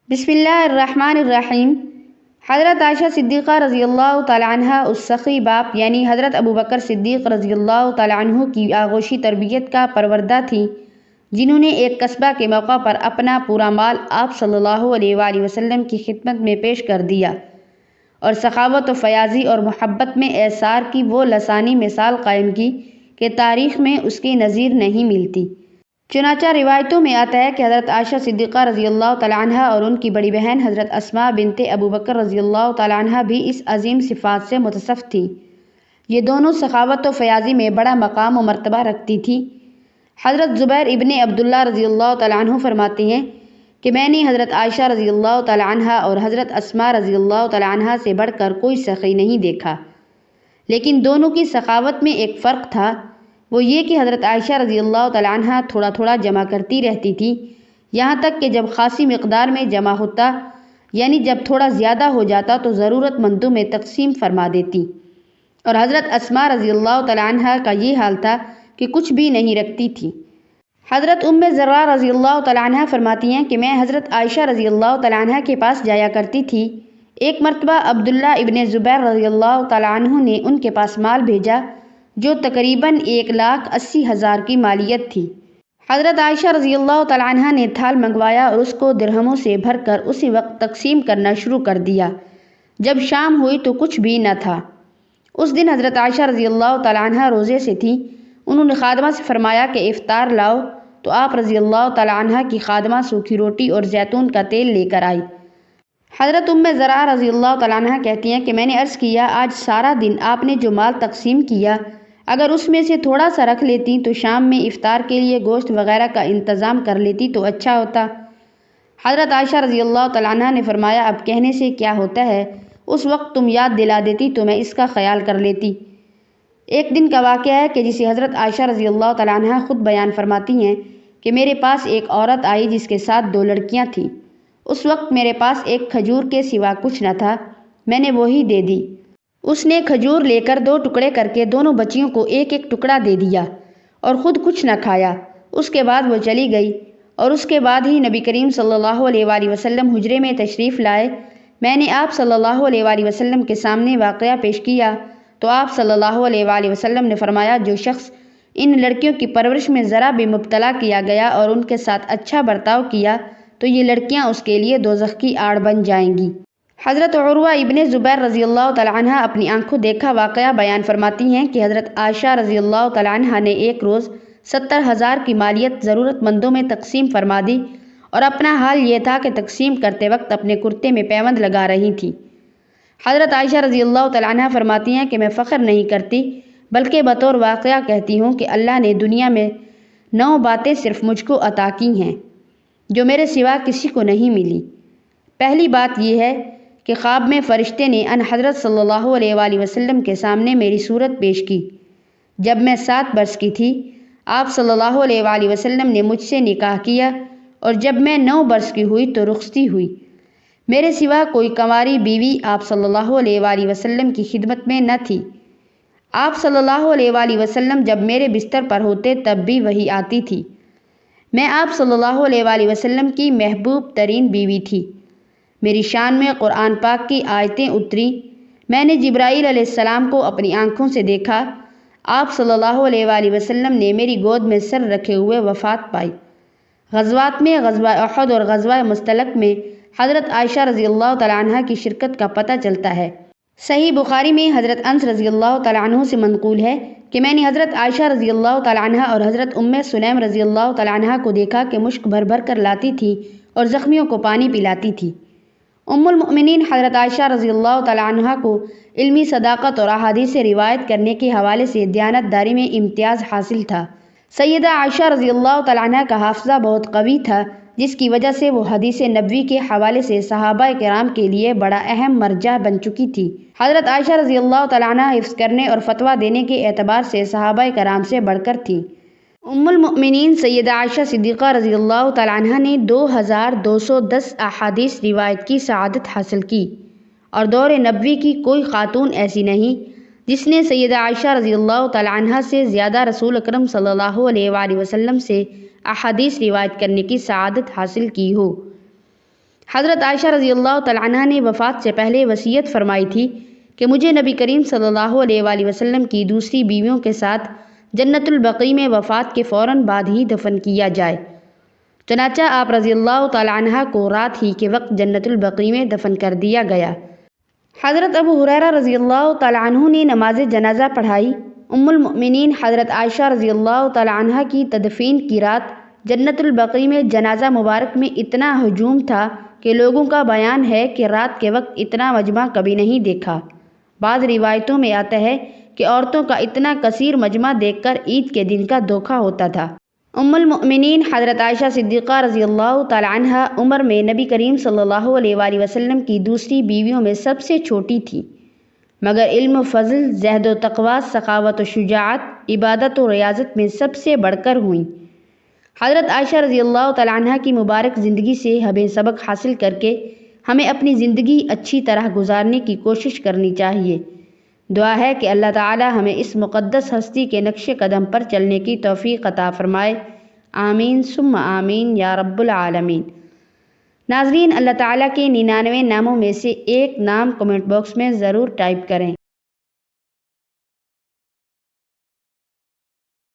بسم اللہ الرحمن الرحیم۔ حضرت عائشہ صدیقہ رضی اللہ تعالیٰ عنہ اس سخی باپ یعنی حضرت ابوبکر صدیق رضی اللہ تعالیٰ عنہ کی آغوشی تربیت کا پروردہ تھی، جنہوں نے ایک قصبہ کے موقع پر اپنا پورا مال آپ صلی اللہ علیہ وآلہ وسلم کی خدمت میں پیش کر دیا اور سخاوت و فیاضی اور محبت میں ایثار کی وہ لسانی مثال قائم کی کہ تاریخ میں اس کی نظیر نہیں ملتی۔ چنانچہ روایتوں میں آتا ہے کہ حضرت عائشہ صدیقہ رضی اللہ تعالیٰ عنہ اور ان کی بڑی بہن حضرت اسماء بنت ابوبکر رضی اللہ تعالیٰ عنہ بھی اس عظیم صفات سے متصف تھی۔ یہ دونوں سخاوت و فیاضی میں بڑا مقام و مرتبہ رکھتی تھیں۔ حضرت زبیر ابن عبداللہ رضی اللہ تعالیٰ عنہ فرماتے ہیں کہ میں نے حضرت عائشہ رضی اللہ تعالیٰ عنہ اور حضرت اسماء رضی اللہ تعالیٰ عنہ سے بڑھ کر کوئی سخی نہیں دیکھا، لیکن دونوں کی سخاوت میں ایک فرق تھا، وہ یہ کہ حضرت عائشہ رضی اللہ تعالیٰ عنہ تھوڑا تھوڑا جمع کرتی رہتی تھی، یہاں تک کہ جب خاصی مقدار میں جمع ہوتا یعنی جب تھوڑا زیادہ ہو جاتا تو ضرورت مندوں میں تقسیم فرما دیتی، اور حضرت اسماء رضی اللہ تعالیٰ عنہ کا یہ حال تھا کہ کچھ بھی نہیں رکھتی تھی۔ حضرت ام زرع رضی اللہ تعالیٰ عنہ فرماتی ہیں کہ میں حضرت عائشہ رضی اللہ تعالیٰ عنہ کے پاس جایا کرتی تھی۔ ایک مرتبہ عبداللہ ابن زبیر رضی اللہ تعالیٰ عنہ نے ان کے پاس مال بھیجا جو تقریباً 1,80,000 کی مالیت تھی۔ حضرت عائشہ رضی اللہ تعالیٰ عنہ نے تھال منگوایا اور اس کو درہموں سے بھر کر اسی وقت تقسیم کرنا شروع کر دیا۔ جب شام ہوئی تو کچھ بھی نہ تھا۔ اس دن حضرت عائشہ رضی اللہ تعالیٰ عنہ روزے سے تھیں۔ انہوں نے خادمہ سے فرمایا کہ افطار لاؤ، تو آپ رضی اللہ تعالیٰ عنہ کی خادمہ سوکھی روٹی اور زیتون کا تیل لے کر آئی۔ حضرت ام زرع رضی اللہ تعالیٰ عنہ کہتی ہیں کہ میں نے عرض کیا، آج سارا دن آپ نے جو مال تقسیم کیا، اگر اس میں سے تھوڑا سا رکھ لیتی تو شام میں افطار کے لیے گوشت وغیرہ کا انتظام کر لیتی تو اچھا ہوتا۔ حضرت عائشہ رضی اللہ تعالیٰ عنہ نے فرمایا، اب کہنے سے کیا ہوتا ہے، اس وقت تم یاد دلا دیتی تو میں اس کا خیال کر لیتی۔ ایک دن کا واقعہ ہے کہ جسے حضرت عائشہ رضی اللہ تعالیٰ عنہ خود بیان فرماتی ہیں کہ میرے پاس ایک عورت آئی جس کے ساتھ 2 لڑکیاں تھیں۔ اس وقت میرے پاس ایک کھجور کے سوا کچھ نہ تھا، میں نے وہی دے دی۔ اس نے کھجور لے کر 2 ٹکڑے کر کے دونوں بچیوں کو ایک ایک ٹکڑا دے دیا اور خود کچھ نہ کھایا۔ اس کے بعد وہ چلی گئی اور اس کے بعد ہی نبی کریم صلی اللہ علیہ وآلہ وسلم حجرے میں تشریف لائے۔ میں نے آپ صلی اللہ علیہ وآلہ وسلم کے سامنے واقعہ پیش کیا تو آپ صلی اللہ علیہ وآلہ وسلم نے فرمایا، جو شخص ان لڑکیوں کی پرورش میں ذرا بھی مبتلا کیا گیا اور ان کے ساتھ اچھا برتاؤ کیا تو یہ لڑکیاں اس کے لیے دوزخ کی آڑ بن جائیں گی۔ حضرت عروہ ابن زبیر رضی اللہ تعالیٰ عنہ اپنی آنکھوں دیکھا واقعہ بیان فرماتی ہیں کہ حضرت عائشہ رضی اللہ تعالیٰ عنہ نے ایک روز 70,000 کی مالیت ضرورت مندوں میں تقسیم فرما دی اور اپنا حال یہ تھا کہ تقسیم کرتے وقت اپنے کرتے میں پیوند لگا رہی تھی۔ حضرت عائشہ رضی اللہ تعالیٰ عنہ فرماتی ہیں کہ میں فخر نہیں کرتی بلکہ بطور واقعہ کہتی ہوں کہ اللہ نے دنیا میں 9 باتیں صرف مجھ کو عطا کی ہیں جو میرے سوا کسی کو نہیں ملی۔ پہلی بات یہ ہے کہ خواب میں فرشتے نے ان حضرت صلی اللہ علیہ وآلہ وسلم کے سامنے میری صورت پیش کی۔ جب میں 7 برس کی تھی، آپ صلی اللہ علیہ وآلہ وسلم نے مجھ سے نکاح کیا اور جب میں 9 برس کی ہوئی تو رخصتی ہوئی۔ میرے سوا کوئی کنواری بیوی آپ صلی اللہ علیہ وآلہ وسلم کی خدمت میں نہ تھی۔ آپ صلی اللہ علیہ وآلہ وسلم جب میرے بستر پر ہوتے تب بھی وہی آتی تھی۔ میں آپ صلی اللہ علیہ وآلہ وسلم کی محبوب ترین بیوی تھی۔ میری شان میں قرآن پاک کی آیتیں اتری۔ میں نے جبرائیل علیہ السلام کو اپنی آنکھوں سے دیکھا۔ آپ صلی اللہ علیہ وآلہ وسلم نے میری گود میں سر رکھے ہوئے وفات پائی۔ غزوات میں غزوہ احد اور غزوہ مستلق میں حضرت عائشہ رضی اللہ تعالیٰ عنہ کی شرکت کا پتہ چلتا ہے۔ صحیح بخاری میں حضرت انس رضی اللہ تعالیٰ عنہ سے منقول ہے کہ میں نے حضرت عائشہ رضی اللہ تعالیٰ عنہ اور حضرت ام سلیم رضی اللہ تعالیٰ عنہ کو دیکھا کہ مشک بھر بھر کر لاتی تھی اور زخمیوں کو پانی پلاتی تھی۔ ام المؤمنین حضرت عائشہ رضی اللہ تعالیٰ عنہ کو علمی صداقت اور احادیث سے روایت کرنے کے حوالے سے دیانت داری میں امتیاز حاصل تھا۔ سیدہ عائشہ رضی اللہ تعالیٰ عنہ کا حافظہ بہت قوی تھا، جس کی وجہ سے وہ حدیث نبوی کے حوالے سے صحابہ کرام کے لیے بڑا اہم مرجع بن چکی تھی۔ حضرت عائشہ رضی اللہ تعالیٰ عنہ حفظ کرنے اور فتویٰ دینے کے اعتبار سے صحابہ کرام سے بڑھ کر تھیں۔ ام المؤمنین سیدہ عائشہ صدیقہ رضی اللہ تعالیٰ عنہ نے 2210 احادیث روایت کی سعادت حاصل کی، اور دور نبوی کی کوئی خاتون ایسی نہیں جس نے سیدہ عائشہ رضی اللہ تعالیٰ عنہ سے زیادہ رسول اکرم صلی اللہ علیہ وآلہ وسلم سے احادیث روایت کرنے کی سعادت حاصل کی ہو۔ حضرت عائشہ رضی اللہ تعالیٰ عنہ نے وفات سے پہلے وصیت فرمائی تھی کہ مجھے نبی کریم صلی اللہ علیہ وآلہ وسلم کی دوسری بیویوں کے ساتھ جنت البقیع میں وفات کے فوراً بعد ہی دفن کیا جائے۔ چنانچہ آپ رضی اللہ تعالیٰ عنہ کو رات ہی کے وقت جنت البقیع میں دفن کر دیا گیا۔ حضرت ابو ہریرہ رضی اللہ تعالیٰ عنہ نے نماز جنازہ پڑھائی۔ ام المؤمنین حضرت عائشہ رضی اللہ تعالیٰ عنہ کی تدفین کی رات جنت البقیع میں جنازہ مبارک میں اتنا ہجوم تھا کہ لوگوں کا بیان ہے کہ رات کے وقت اتنا مجمع کبھی نہیں دیکھا۔ بعض روایتوں میں آتا ہے کہ عورتوں کا اتنا کثیر مجمع دیکھ کر عید کے دن کا دھوکہ ہوتا تھا۔ ام المؤمنین حضرت عائشہ صدیقہ رضی اللہ تعالیٰ عنہ عمر میں نبی کریم صلی اللہ علیہ وآلہ وسلم کی دوسری بیویوں میں سب سے چھوٹی تھی، مگر علم و فضل، زہد و تقوی، سخاوت و شجاعت، عبادت و ریاضت میں سب سے بڑھ کر ہوئیں۔ حضرت عائشہ رضی اللہ تعالیٰ عنہ کی مبارک زندگی سے ہمیں سبق حاصل کر کے ہمیں اپنی زندگی اچھی طرح گزارنے کی کوشش کرنی چاہیے۔ دعا ہے کہ اللہ تعالی ہمیں اس مقدس ہستی کے نقش قدم پر چلنے کی توفیق عطا فرمائے، آمین ثم آمین یا رب العالمین۔ ناظرین، اللہ تعالیٰ کے 99 ناموں میں سے ایک نام کمنٹ باکس میں ضرور ٹائپ کریں۔